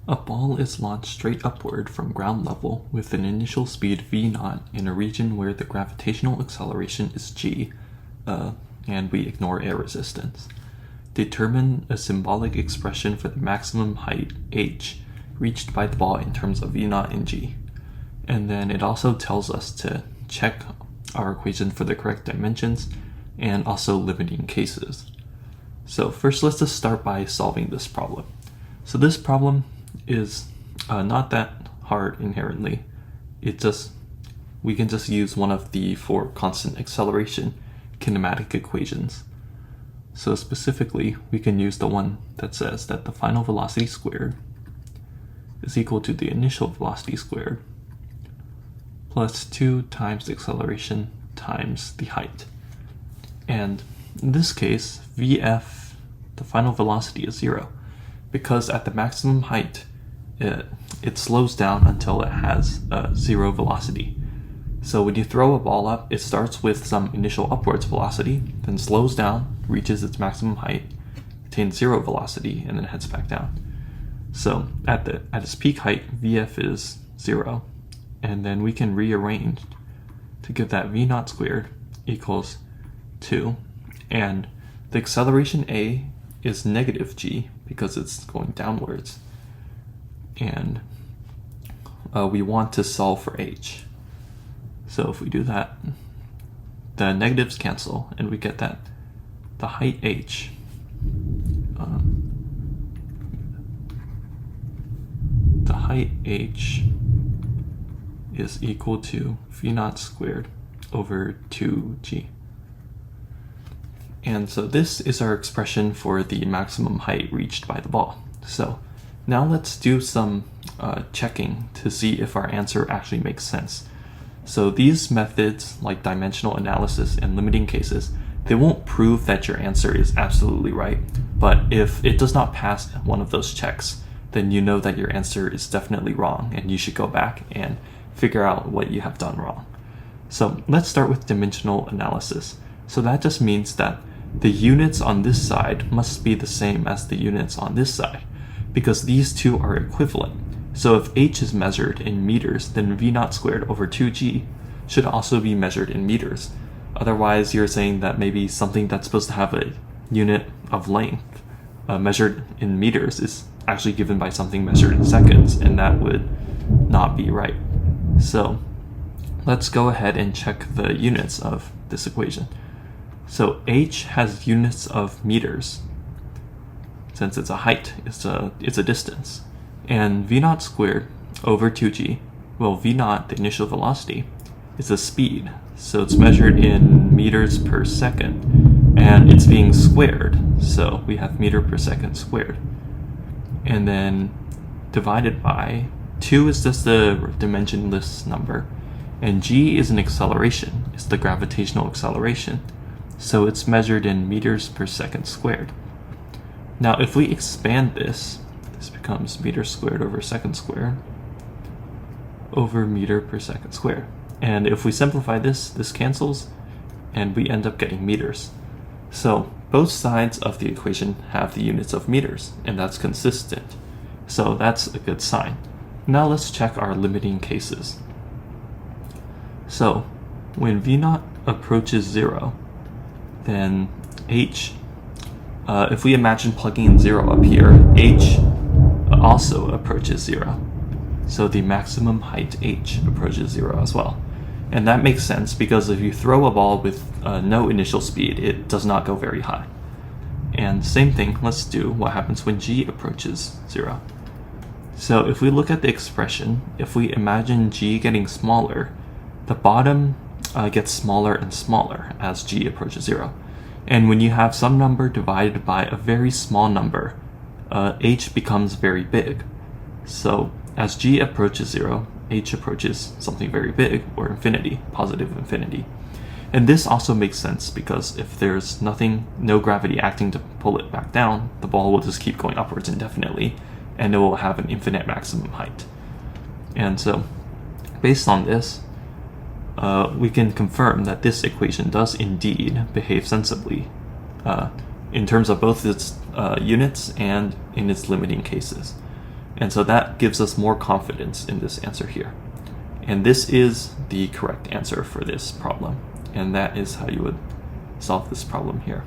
A ball is launched straight upward from ground level with an initial speed v0 in a region where the gravitational acceleration is g, and we ignore air resistance. Determine a symbolic expression for the maximum height h reached by the ball in terms of v0 and g. And then it also tells us to check our equation for the correct dimensions and also limiting cases. So first, let's just start by solving this problem. So this problem is not that hard inherently. We can just use one of the four constant acceleration kinematic equations. So specifically, we can use the one that says that the final velocity squared is equal to the initial velocity squared plus 2 times the acceleration times the height. And in this case, Vf, the final velocity, is 0, because at the maximum height, it slows down until it has 0 velocity. So when you throw a ball up, it starts with some initial upwards velocity, then slows down, reaches its maximum height, attains 0 velocity, and then heads back down. So at its peak height, Vf is 0, and then we can rearrange to get that v0 squared equals 2, and the acceleration a is negative g because it's going downwards, and we want to solve for h. So if we do that, the negatives cancel, and we get that the height h is equal to v0 squared over 2g. And so this is our expression for the maximum height reached by the ball. So now let's do some checking to see if our answer actually makes sense. So these methods, like dimensional analysis and limiting cases, they won't prove that your answer is absolutely right, but if it does not pass one of those checks, then you know that your answer is definitely wrong, and you should go back and figure out what you have done wrong. So let's start with dimensional analysis. So that just means that the units on this side must be the same as the units on this side, because these two are equivalent. So if h is measured in meters, then v0 squared over 2g should also be measured in meters. Otherwise, you're saying that maybe something that's supposed to have a unit of length measured in meters is actually given by something measured in seconds, and that would not be right. So let's go ahead and check the units of this equation. So h has units of meters, since it's a height, it's a distance. And v0 squared over 2g, well, v0, the initial velocity, is the speed. So it's measured in meters per second, and it's being squared. So we have meter per second squared. And then divided by 2 is just the dimensionless number, and g is an acceleration. It's the gravitational acceleration. So it's measured in meters per second squared. Now if we expand this becomes meters squared over second squared over meter per second squared. And if we simplify this cancels, and we end up getting meters. So both sides of the equation have the units of meters, and that's consistent. So that's a good sign. Now let's check our limiting cases. So when v0 approaches 0, then h, if we imagine plugging in 0 up here, h also approaches 0. So the maximum height h approaches 0 as well. And that makes sense because if you throw a ball with no initial speed, it does not go very high. And same thing, let's do what happens when g approaches 0. So if we look at the expression, if we imagine g getting smaller, the bottom gets smaller and smaller as g approaches 0. And when you have some number divided by a very small number, h becomes very big. So as g approaches 0, h approaches something very big, or infinity, positive infinity. And this also makes sense because if there's no gravity acting to pull it back down, the ball will just keep going upwards indefinitely, and it will have an infinite maximum height. And so based on this, we can confirm that this equation does indeed behave sensibly in terms of both its units and in its limiting cases. And so that gives us more confidence in this answer here. And this is the correct answer for this problem. And that is how you would solve this problem here.